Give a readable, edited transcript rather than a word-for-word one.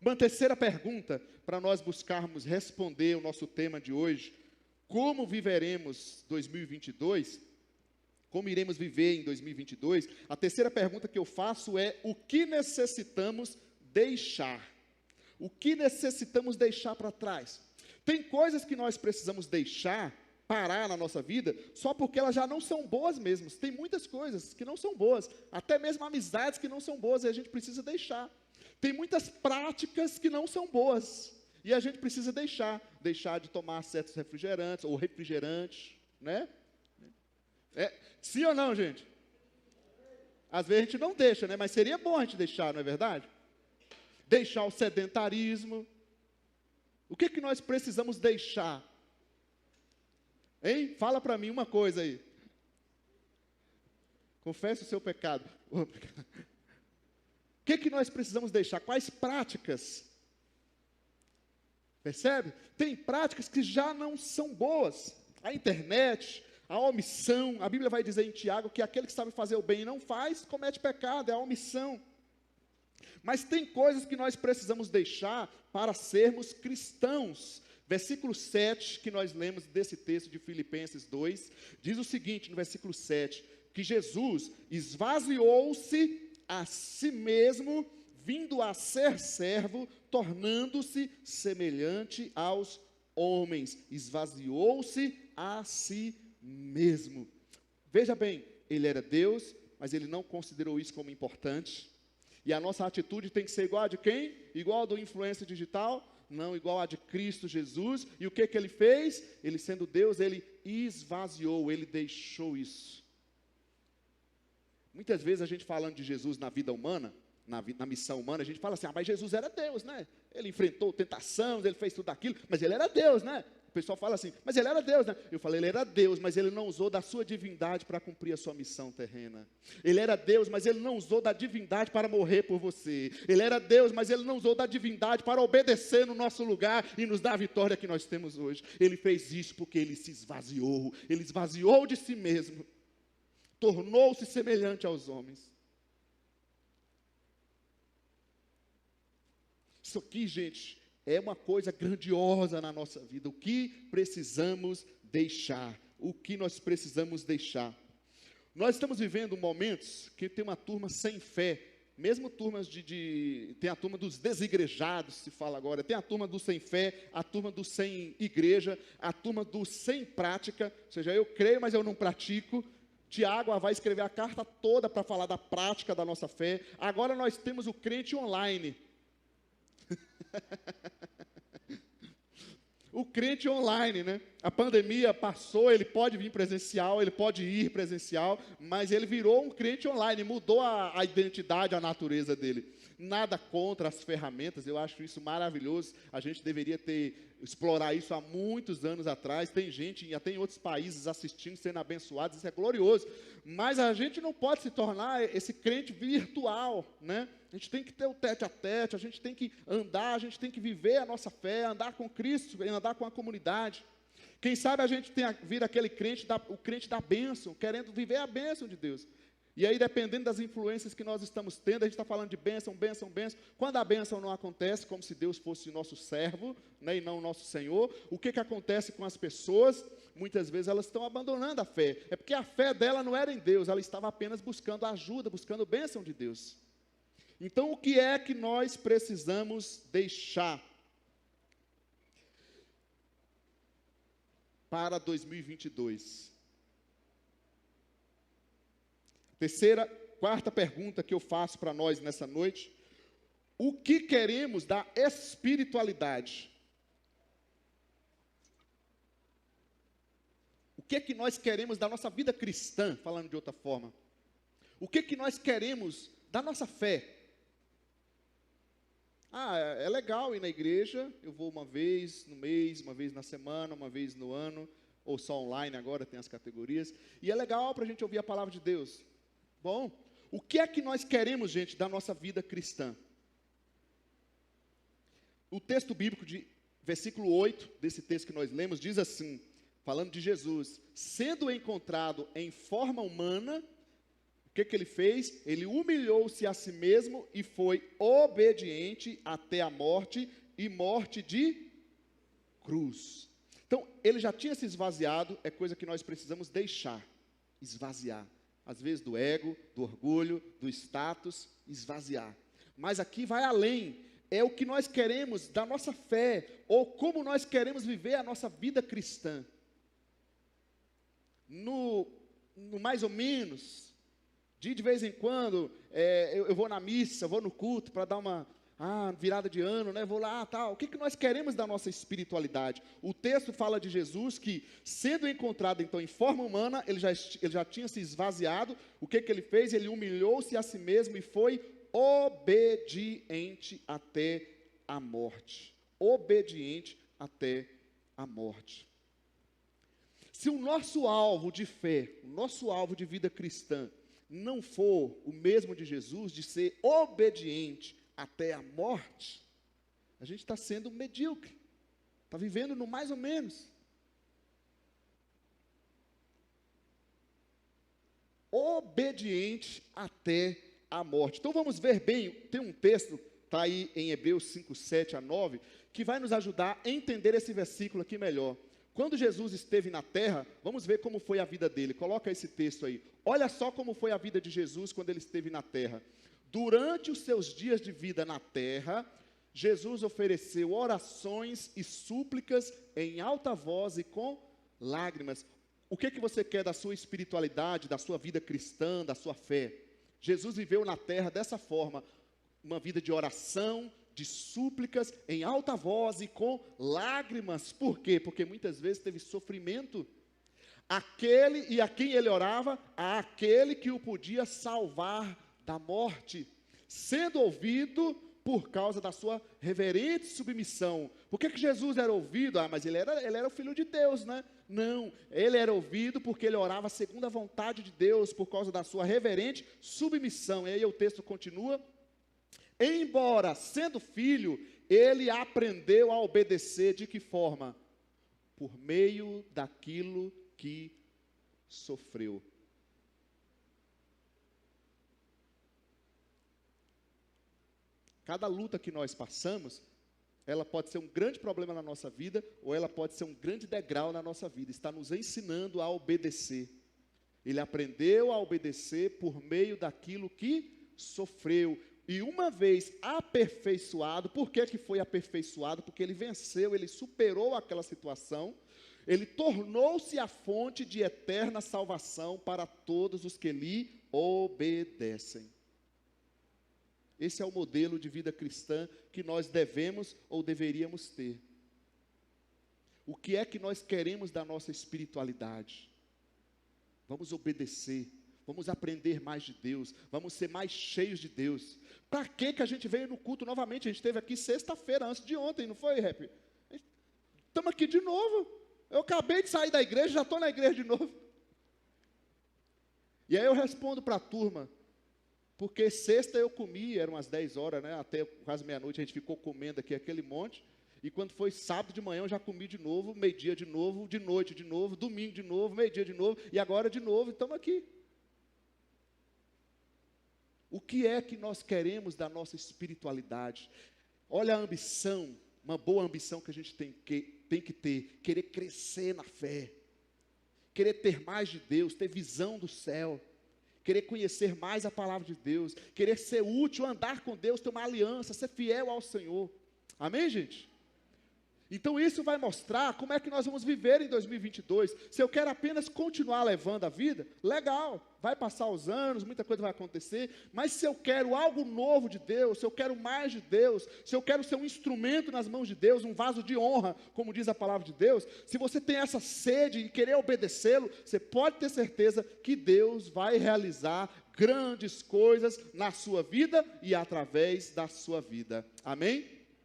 Uma terceira pergunta para nós buscarmos responder o nosso tema de hoje: como viveremos 2022? Como iremos viver em 2022? A terceira pergunta que eu faço é: o que necessitamos deixar? O que necessitamos deixar para trás? Tem coisas que nós precisamos deixar, parar na nossa vida, só porque elas já não são boas mesmo. Tem muitas coisas que não são boas, até mesmo amizades que não são boas, e a gente precisa deixar. Tem muitas práticas que não são boas, e a gente precisa deixar de tomar certos refrigerantes, ou refrigerantes, né? Sim ou não, gente? Às vezes a gente não deixa, né? Mas seria bom a gente deixar, não é verdade? Deixar o sedentarismo. O que nós precisamos deixar? Hein? Fala para mim uma coisa aí. Confesse o seu pecado. O que nós precisamos deixar? Quais práticas? Percebe? Tem práticas que já não são boas. A internet, a omissão. A Bíblia vai dizer em Tiago que aquele que sabe fazer o bem e não faz, comete pecado, é a omissão. Mas tem coisas que nós precisamos deixar para sermos cristãos. Versículo 7, que nós lemos desse texto de Filipenses 2, diz o seguinte, no versículo 7, que Jesus esvaziou-se a si mesmo, vindo a ser servo, tornando-se semelhante aos homens. Esvaziou-se a si mesmo. Veja bem, ele era Deus, mas ele não considerou isso como importante. E a nossa atitude tem que ser igual a de quem? Igual a do influencer digital? Não, igual a de Cristo Jesus. E o que ele fez? Ele sendo Deus, ele esvaziou, ele deixou isso. Muitas vezes a gente falando de Jesus na vida humana, na missão humana, a gente fala assim, mas Jesus era Deus, né? Ele enfrentou tentações, ele fez tudo aquilo, mas ele era Deus, né? O pessoal fala assim, mas ele era Deus, né? Eu falei, ele era Deus, mas ele não usou da sua divindade para cumprir a sua missão terrena. Ele era Deus, mas ele não usou da divindade para morrer por você. Ele era Deus, mas ele não usou da divindade para obedecer no nosso lugar e nos dar a vitória que nós temos hoje. Ele fez isso porque ele se esvaziou. Ele esvaziou de si mesmo. Tornou-se semelhante aos homens. Isso aqui, gente, é uma coisa grandiosa na nossa vida. O que precisamos deixar? O que nós precisamos deixar? Nós estamos vivendo momentos que tem uma turma sem fé, mesmo turmas tem a turma dos desigrejados, se fala agora, tem a turma do sem fé, a turma do sem igreja, a turma do sem prática, ou seja, eu creio, mas eu não pratico. Tiago vai escrever a carta toda para falar da prática da nossa fé. Agora nós temos o crente online. O crente online, né? A pandemia passou, ele pode vir presencial, ele pode ir presencial, mas ele virou um crente online, mudou a identidade, a natureza dele. Nada contra as ferramentas, eu acho isso maravilhoso. A gente deveria explorar isso há muitos anos atrás. Tem gente, até em outros países, assistindo, sendo abençoados, isso é glorioso. Mas a gente não pode se tornar esse crente virtual, né? A gente tem que ter o tete a tete, a gente tem que andar, a gente tem que viver a nossa fé, andar com Cristo, andar com a comunidade. Quem sabe a gente vira aquele crente, o crente da bênção, querendo viver a bênção de Deus. E aí, dependendo das influências que nós estamos tendo, a gente está falando de bênção, bênção, bênção. Quando a bênção não acontece, como se Deus fosse nosso servo, né, e não o nosso Senhor, o que acontece com as pessoas? Muitas vezes elas estão abandonando a fé. É porque a fé dela não era em Deus, ela estava apenas buscando ajuda, buscando bênção de Deus. Então, o que é que nós precisamos deixar para 2022? Quarta pergunta que eu faço para nós nessa noite: o que queremos da espiritualidade? O que é que nós queremos da nossa vida cristã, falando de outra forma? O que é que nós queremos da nossa fé? É legal ir na igreja, eu vou uma vez no mês, uma vez na semana, uma vez no ano, ou só online agora, tem as categorias, e é legal para a gente ouvir a palavra de Deus. Bom, o que é que nós queremos, gente, da nossa vida cristã? O texto bíblico de versículo 8, desse texto que nós lemos, diz assim, falando de Jesus: sendo encontrado em forma humana, que ele fez? Ele humilhou-se a si mesmo e foi obediente até a morte, e morte de cruz. Então, ele já tinha se esvaziado, é coisa que nós precisamos deixar, esvaziar. Às vezes do ego, do orgulho, do status, esvaziar. Mas aqui vai além, é o que nós queremos da nossa fé, ou como nós queremos viver a nossa vida cristã. No mais ou menos, de vez em quando, eu vou na missa, vou no culto para dar uma virada de ano, né? Vou lá, tal. O que nós queremos da nossa espiritualidade? O texto fala de Jesus que, sendo encontrado então em forma humana, ele já tinha se esvaziado. O que ele fez? Ele humilhou-se a si mesmo e foi obediente até a morte. Obediente até a morte. Se o nosso alvo de fé, o nosso alvo de vida cristã, não for o mesmo de Jesus, de ser obediente até a morte, a gente está sendo medíocre, está vivendo no mais ou menos. Obediente até a morte. Então vamos ver bem, tem um texto, está aí em Hebreus 5, 7 a 9, que vai nos ajudar a entender esse versículo aqui melhor. Quando Jesus esteve na terra, vamos ver como foi a vida dele. Coloca esse texto aí. Olha só como foi a vida de Jesus quando ele esteve na terra. Durante os seus dias de vida na terra, Jesus ofereceu orações e súplicas em alta voz e com lágrimas. O que você quer da sua espiritualidade, da sua vida cristã, da sua fé? Jesus viveu na terra dessa forma, uma vida de oração, de súplicas em alta voz e com lágrimas. Por quê? Porque muitas vezes teve sofrimento. Aquele e a quem ele orava, aquele que o podia salvar da morte, sendo ouvido por causa da sua reverente submissão. Por que Jesus era ouvido? Mas ele era o Filho de Deus, né? Não, ele era ouvido porque ele orava segundo a vontade de Deus, por causa da sua reverente submissão. E aí o texto continua. Embora sendo filho, ele aprendeu a obedecer de que forma? Por meio daquilo que sofreu. Cada luta que nós passamos, ela pode ser um grande problema na nossa vida, ou ela pode ser um grande degrau na nossa vida. Está nos ensinando a obedecer. Ele aprendeu a obedecer por meio daquilo que sofreu. E uma vez aperfeiçoado, por que foi aperfeiçoado? Porque ele venceu, ele superou aquela situação, ele tornou-se a fonte de eterna salvação para todos os que lhe obedecem. Esse é o modelo de vida cristã que nós devemos ou deveríamos ter. O que é que nós queremos da nossa espiritualidade? Vamos obedecer. Vamos aprender mais de Deus, vamos ser mais cheios de Deus. Para que a gente veio no culto novamente? A gente esteve aqui sexta-feira, antes de ontem, não foi, Rap? Estamos aqui de novo. Eu acabei de sair da igreja, já estou na igreja de novo. E aí eu respondo para a turma, porque sexta eu comi, eram umas 10 horas, né? Até quase meia-noite a gente ficou comendo aqui aquele monte. E quando foi sábado de manhã eu já comi de novo, meio-dia de novo, de noite de novo, domingo de novo, meio-dia de novo, e agora de novo, estamos aqui. O que é que nós queremos da nossa espiritualidade? Olha a ambição, uma boa ambição que a gente tem que ter, querer crescer na fé, querer ter mais de Deus, ter visão do céu, querer conhecer mais a palavra de Deus, querer ser útil, andar com Deus, ter uma aliança, ser fiel ao Senhor. Amém, gente? Então isso vai mostrar como é que nós vamos viver em 2022. Se eu quero apenas continuar levando a vida, legal, vai passar os anos, muita coisa vai acontecer, mas se eu quero algo novo de Deus, se eu quero mais de Deus, se eu quero ser um instrumento nas mãos de Deus, um vaso de honra, como diz a palavra de Deus, se você tem essa sede e querer obedecê-lo, você pode ter certeza que Deus vai realizar grandes coisas na sua vida e através da sua vida. Amém?